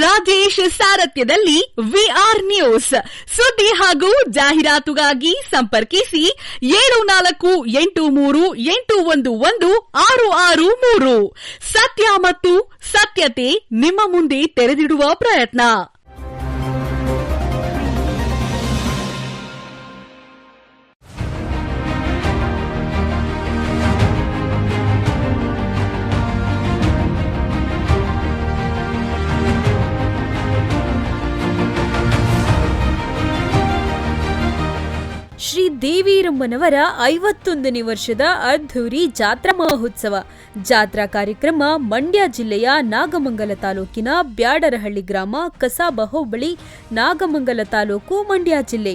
Rajesh ಸಾರಥ್ಯದಲ್ಲಿ VR news ಸುದ್ದಿ ಹಾಗೂ ಜಾಹೀರಾತುಗಾಗಿ ಸಂಪರ್ಕಿಸಿ 7483811663. ಸತ್ಯ ಮತ್ತು ಸತ್ಯತೆ ನಿಮ್ಮ ಮುಂದೆ ತೆರೆದಿಡುವ ಪ್ರಯತ್ನ. ಶ್ರೀ ದೇವಿರಮ್ಮನವರ 51ನೇ ವರ್ಷದ ಅದ್ಧೂರಿ ಜಾತ್ರಾ ಮಹೋತ್ಸವ. ಜಾತ್ರಾ ಕಾರ್ಯಕ್ರಮ ಮಂಡ್ಯ ಜಿಲ್ಲೆಯ ನಾಗಮಂಗಲ ತಾಲೂಕಿನ ಬ್ಯಾಡರಹಳ್ಳಿ ಗ್ರಾಮ, ಕಸಾಬ ಹೋಬಳಿ, ನಾಗಮಂಗಲ ತಾಲೂಕು, ಮಂಡ್ಯ ಜಿಲ್ಲೆ.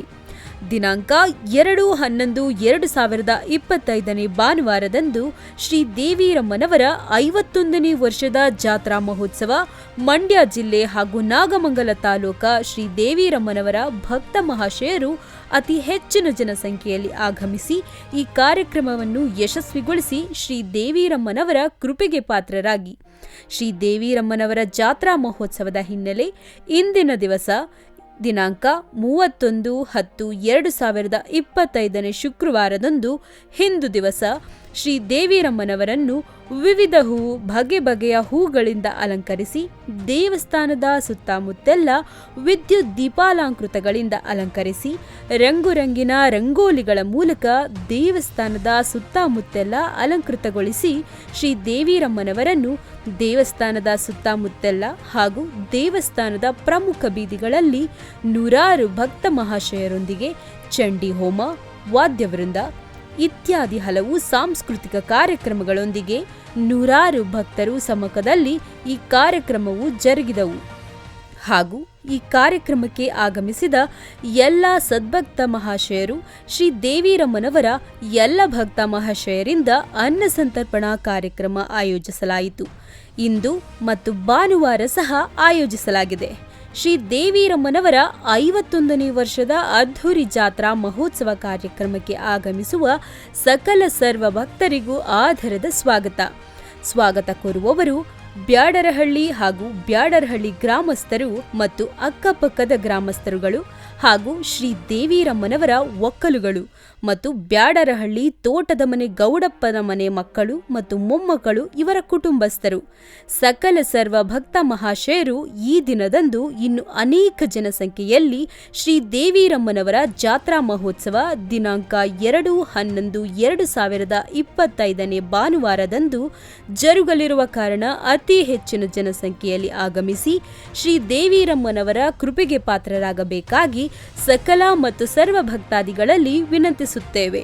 ದಿನಾಂಕ 2/11/2025 ಭಾನುವಾರದಂದು ಶ್ರೀ ದೇವಿರಮ್ಮನವರ 51ನೇ ವರ್ಷದ ಜಾತ್ರಾ ಮಹೋತ್ಸವ ಮಂಡ್ಯ ಜಿಲ್ಲೆ ಹಾಗೂ ನಾಗಮಂಗಲ ತಾಲೂಕ ಶ್ರೀ ದೇವಿರಮ್ಮನವರ ಭಕ್ತ ಮಹಾಶಯರು ಅತಿ ಹೆಚ್ಚಿನ ಜನಸಂಖ್ಯೆಯಲ್ಲಿ ಆಗಮಿಸಿ ಈ ಕಾರ್ಯಕ್ರಮವನ್ನು ಯಶಸ್ವಿಗೊಳಿಸಿ ಶ್ರೀ ದೇವಿರಮ್ಮನವರ ಕೃಪೆಗೆ ಪಾತ್ರರಾಗಿ. ಶ್ರೀ ದೇವಿರಮ್ಮನವರ ಜಾತ್ರಾ ಮಹೋತ್ಸವದ ಹಿನ್ನೆಲೆ ಇಂದಿನ ದಿವಸ ದಿನಾಂಕ 31/10/2025 ಶುಕ್ರವಾರದಂದು ಹಿಂದು ದಿವಸ ಶ್ರೀ ದೇವಿರಮ್ಮನವರನ್ನು ವಿವಿಧ ಬಗೆ ಬಗೆಯ ಹೂಗಳಿಂದ ಅಲಂಕರಿಸಿ ದೇವಸ್ಥಾನದ ಸುತ್ತಮುತ್ತೆಲ್ಲ ವಿದ್ಯುತ್ ದೀಪಾಲಂಕೃತಗಳಿಂದ ಅಲಂಕರಿಸಿ ರಂಗುರಂಗಿನ ರಂಗೋಲಿಗಳ ಮೂಲಕ ದೇವಸ್ಥಾನದ ಸುತ್ತಮುತ್ತೆಲ್ಲ ಅಲಂಕೃತಗೊಳಿಸಿ ಶ್ರೀ ದೇವಿರಮ್ಮನವರನ್ನು ದೇವಸ್ಥಾನದ ಸುತ್ತಮುತ್ತೆಲ್ಲ ಹಾಗೂ ದೇವಸ್ಥಾನದ ಪ್ರಮುಖ ಬೀದಿಗಳಲ್ಲಿ ನೂರಾರು ಭಕ್ತ ಮಹಾಶಯರೊಂದಿಗೆ ಚಂಡಿ ಹೋಮ, ವಾದ್ಯವೃಂದ ಇತ್ಯಾದಿ ಹಲವು ಸಾಂಸ್ಕೃತಿಕ ಕಾರ್ಯಕ್ರಮಗಳೊಂದಿಗೆ ನೂರಾರು ಭಕ್ತರು ಸಮ್ಮುಖದಲ್ಲಿ ಈ ಕಾರ್ಯಕ್ರಮವು ಜರುಗಿದವು. ಹಾಗೂ ಈ ಕಾರ್ಯಕ್ರಮಕ್ಕೆ ಆಗಮಿಸಿದ ಎಲ್ಲ ಸದ್ಭಕ್ತ ಮಹಾಶಯರು ಶ್ರೀ ದೇವಿರಮ್ಮನವರ ಎಲ್ಲ ಭಕ್ತ ಮಹಾಶಯರಿಂದ ಅನ್ನ ಸಂತರ್ಪಣಾ ಕಾರ್ಯಕ್ರಮ ಆಯೋಜಿಸಲಾಯಿತು. ಇಂದು ಮತ್ತು ಭಾನುವಾರ ಸಹ ಆಯೋಜಿಸಲಾಗಿದೆ. ಶ್ರೀ ದೇವಿರಮ್ಮನವರ 51ನೇ ವರ್ಷದ ಅದ್ಧೂರಿ ಜಾತ್ರಾ ಮಹೋತ್ಸವ ಕಾರ್ಯಕ್ರಮಕ್ಕೆ ಆಗಮಿಸುವ ಸಕಲ ಸರ್ವ ಭಕ್ತರಿಗೂ ಆದರದ ಸ್ವಾಗತ ಕೋರುವವರು ಬ್ಯಾಡರಹಳ್ಳಿ ಹಾಗೂ ಬ್ಯಾಡರಹಳ್ಳಿ ಗ್ರಾಮಸ್ಥರು ಮತ್ತು ಅಕ್ಕಪಕ್ಕದ ಗ್ರಾಮಸ್ಥರುಗಳು ಹಾಗೂ ಶ್ರೀ ದೇವಿರಮ್ಮನವರ ಒಕ್ಕಲುಗಳು ಮತ್ತು ಬ್ಯಾಡರಹಳ್ಳಿ ತೋಟದ ಮನೆ ಗೌಡಪ್ಪನ ಮನೆ ಮಕ್ಕಳು ಮತ್ತು ಮೊಮ್ಮಕ್ಕಳು ಇವರ ಕುಟುಂಬಸ್ಥರು ಸಕಲ ಸರ್ವ ಭಕ್ತ ಮಹಾಶಯರು ಈ ದಿನದಂದು ಇನ್ನು ಅನೇಕ ಜನಸಂಖ್ಯೆಯಲ್ಲಿ ಶ್ರೀ ದೇವಿರಮ್ಮನವರ ಜಾತ್ರಾ ಮಹೋತ್ಸವ ದಿನಾಂಕ 2/11/2025 ಭಾನುವಾರದಂದು ಜರುಗಲಿರುವ ಕಾರಣ ಅತಿ ಹೆಚ್ಚಿನ ಜನಸಂಖ್ಯೆಯಲ್ಲಿ ಆಗಮಿಸಿ ಶ್ರೀ ದೇವಿರಮ್ಮನವರ ಕೃಪೆಗೆ ಪಾತ್ರರಾಗಬೇಕಾಗಿ ಸಕಲ ಮತ್ತು ಸರ್ವ ಭಕ್ತಾದಿಗಳಲ್ಲಿ ವಿನಂತಿಸುತ್ತೇವೆ.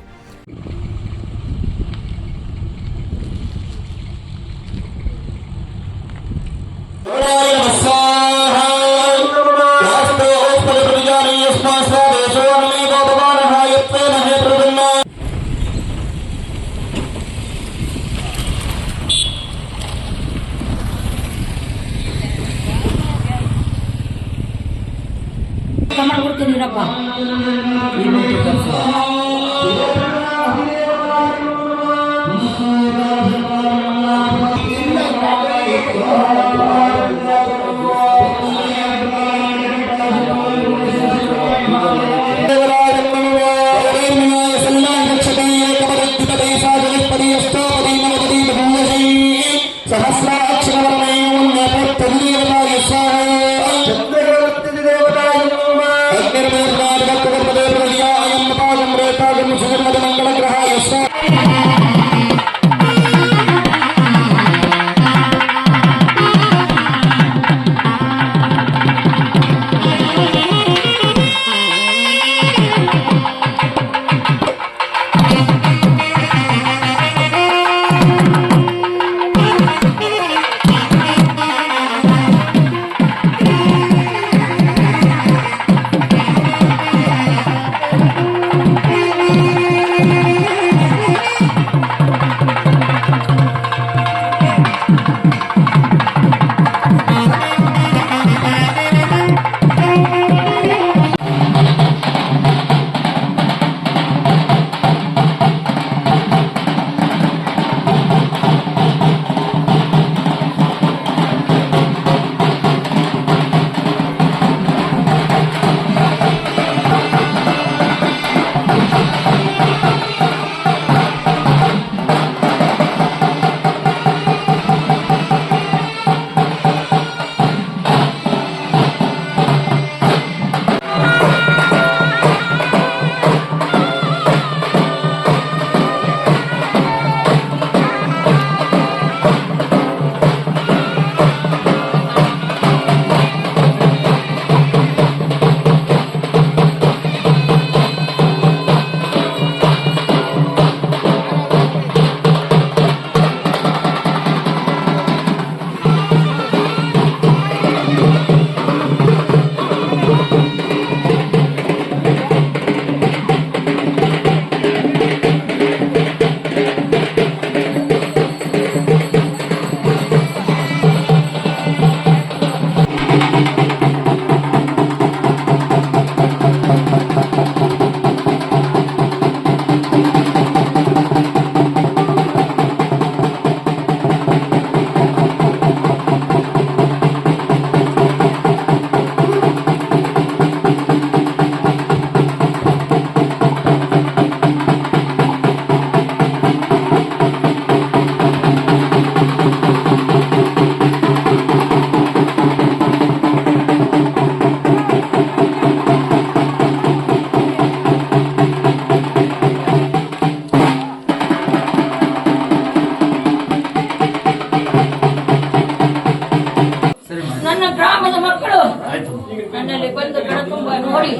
ಇಲ್ಲಿ ಬಂದು ಕಣತುಂಬ ನೋಡಿ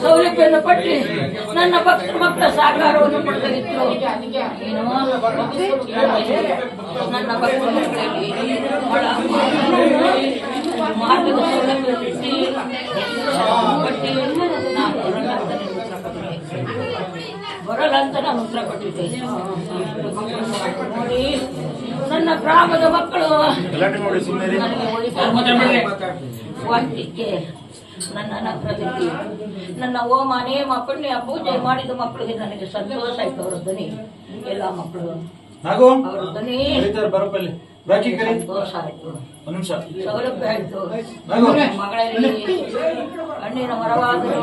ಸೌಲಭ್ಯವನ್ನು ಪಟ್ಟಿ ನನ್ನ ಭಕ್ತ ಸಹಕಾರವನ್ನು ಪಡೆದಿತ್ತು. ಏನು ನನ್ನ ಭಕ್ತ ಮಕ್ಕಳಲ್ಲಿ ಮಾರ್ಗದ ಸೌಲಭ್ಯ ಪಟ್ಟಿ ನಾನು ಬರಲಂತ ನಾನು ಉತ್ತರ ಕೊಟ್ಟಿದ್ದೇನೆ. ನೋಡಿ ನನ್ನ ಗ್ರಾಮದ ಮಕ್ಕಳು ವಂತಿಕೆ ನನ್ನ ನಗ್ರದಲ್ಲಿ ನನ್ನ ಹೋಮ ನೇಮ ಪುಣ್ಯ ಪೂಜೆ ಮಾಡಿದ ಮಕ್ಕಳಿಗೆ ನನಗೆ ಸಂತೋಷ ಆಯ್ತು. ಅವರ ಧ್ವನಿ ಎಲ್ಲ ಮಕ್ಕಳು ಅವರ ಧ್ವನಿ ಸಂತೋಷ ಆಯ್ತು, ಸೌಲಭ್ಯ ಆಯ್ತು. ಮಗಳಲ್ಲಿ ಹಣ್ಣಿನ ಮರವಾದರು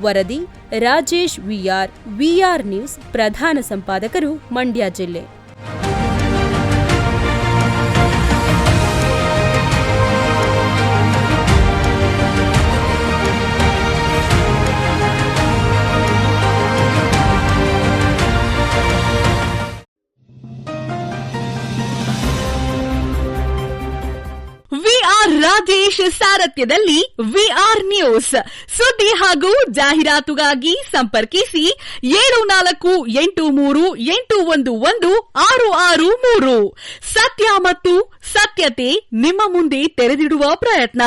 ವರದಿ ರಾಜೇಶ್ ವಿಆರ್ ನ್ಯೂಸ್, ಪ್ರಧಾನ ಸಂಪಾದಕರು, ಮಂಡ್ಯ ಜಿಲ್ಲೆ. ರಾಜೇಶ್ ಸಾರಥ್ಯದಲ್ಲಿ ವಿಆರ್ ನ್ಯೂಸ್ ಸುದ್ದಿ ಹಾಗೂ ಜಾಹೀರಾತುಗಾಗಿ ಸಂಪರ್ಕಿಸಿ 7483811663. ಸತ್ಯ ಮತ್ತು ಸತ್ಯತೆ ನಿಮ್ಮ ಮುಂದೆ ತೆರೆದಿಡುವ ಪ್ರಯತ್ನ.